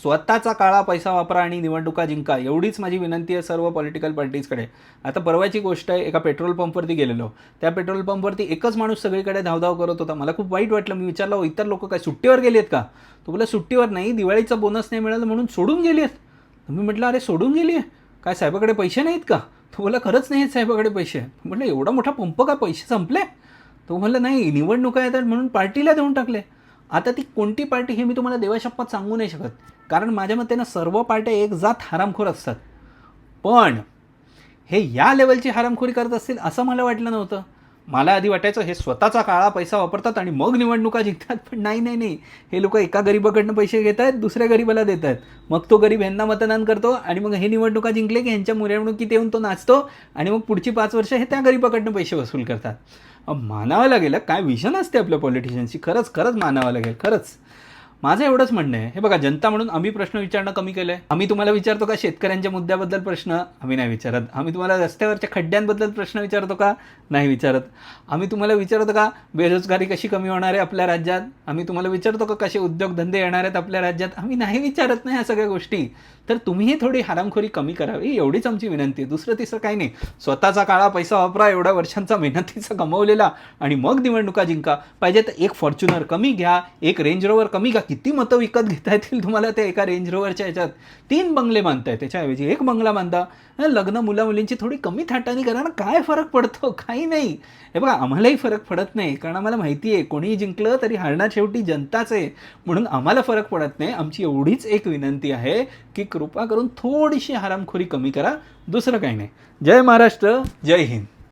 स्वतःचा काळा पैसा वापरा आणि निवडणुका जिंका, एवढीच माझी विनंती आहे सर्व पॉलिटिकल पार्टीजकडे. आता परवाची गोष्ट आहे, एका पेट्रोल पंपवरती गेलेलो. त्या पेट्रोल पंपवरती एकच माणूस सगळीकडे धावधाव करत होता. मला खूप वाईट वाटलं. मी विचारलं, इतर लोक काय सुट्टीवर गेली आहेत का? तो बोला सुट्टीवर नाही, दिवाळीचा बोनस नाही मिळाला म्हणून सोडून गेली आहेत. मी म्हटलं अरे सोडून गेली आहे काय, साहेबाकडे पैसे नाहीत का? तो बोला खरंच नाही आहेत साहेबाकडे पैसे. म्हटलं एवढा मोठा पंप का, पैसे संपले? तो म्हणलं नाही, निवडणुका येतात म्हणून पार्टीला देऊन टाकले. आता ती कोणती पार्टी हे मी तुम्हाला देवाशपथ सांगू नाही शकत, कारण माझ्या मते ना सर्व पार्ट्या एक जात हरामखोर असतात. पण हे या लेवलची हरामखोरी करत असतील असं मला वाटलं नव्हतं. मला आधी वाटायचं हे स्वतःचा काळा पैसा वापरतात आणि मग निवडणुका जिंकतात. पण नाही नाही नाही, हे लोक एका गरीबाकडनं पैसे घेत आहेत, दुसऱ्या गरीबाला देत आहेत. मग तो गरीब ह्यांना मतदान करतो आणि मग हे निवडणुका जिंकले की ह्यांच्या मिरवणुकीत येऊन तो नाचतो आणि मग पुढची 5 वर्ष हे त्या गरीबाकडनं पैसे वसूल करतात. मानावं लागेल काय विजन असते आपल्या पॉलिटिशियन्सची, खरंच खरंच मानावं लागेल. खरंच माझं एवढंच म्हणणं आहे. हे बघा, जनता म्हणून आम्ही प्रश्न विचारणं कमी केलं आहे. आम्ही तुम्हाला विचारतो का शेतकऱ्यांच्या मुद्द्याबद्दल प्रश्न? आम्ही नाही विचारत. आम्ही तुम्हाला रस्त्यावरच्या खड्ड्यांबद्दल प्रश्न विचारतो का? नाही विचारत. आम्ही तुम्हाला विचारतो का बेरोजगारी कशी कमी होणार आहे आपल्या राज्यात? आम्ही तुम्हाला विचारतो का कसे उद्योगधंदे येणार आहेत आपल्या राज्यात? आम्ही नाही विचारत नाही ह्या सगळ्या गोष्टी. तर तुम्हीही थोडी हरामखोरी कमी करावी, एवढीच आमची विनंती आहे. दुसरं तिसरं काही नाही. स्वतःचा काळा पैसा वापरा, एवढ्या वर्षांचा मेहनतीचा कमवलेला, आणि मग निवडणुका जिंका. पाहिजे तर एक फॉर्च्युनर कमी घ्या, एक रेंज रोवर कमी घ्या. किती मतं विकत घेता येतील तुम्हाला त्या एका रेंज रोवरच्या ह्याच्यात? 3 बंगले बांधताय, त्याच्याऐवजी 1 बंगला बांधा. लग्न मुला मुलींची थोडी कमी थाटानी करा ना, काय फरक पडतो? काही नाही. हे बघा, आम्हालाही फरक पडत नाही, कारण आम्हाला माहिती आहे कोणीही जिंकलं तरी हारणार शेवटी जनताच आहे. म्हणून आम्हाला फरक पडत नाही. आमची एवढीच एक विनंती आहे की कृपा करून थोडीशी हरामखोरी कमी करा, दुसरं काही नाही. जय महाराष्ट्र, जय हिंद.